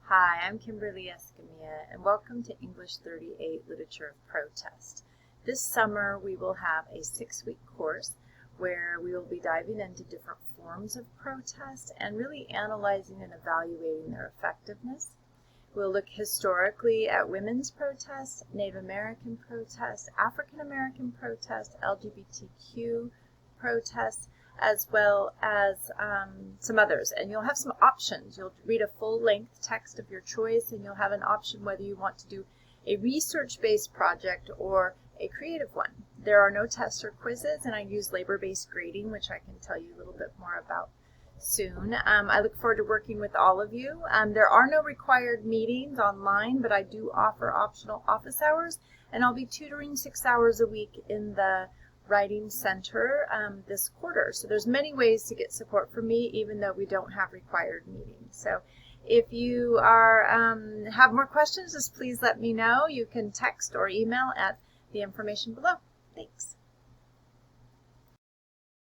Hi, I'm Kimberly Escamilla, and welcome to English 38 Literature of Protest. This summer we will have a 6-week course where we will be diving into different forms of protest and really analyzing and evaluating their effectiveness. We'll look historically at women's protest, Native American protest, African American protest, LGBTQ protest, as well as some others. And you'll have some options. You'll read a full-length text of your choice, and you'll have an option whether you want to do a research-based project or a creative one. There are no tests or quizzes, and I use labor-based grading, which I can tell you a little bit more about soon. I look forward to working with all of you. There are no required meetings online, but I do offer optional office hours, and I'll be tutoring 6 hours a week in the Writing Center this quarter. So there's many ways to get support from me, even though we don't have required meetings. So if you have more questions, just please let me know. You can text or email at the information below. Thanks.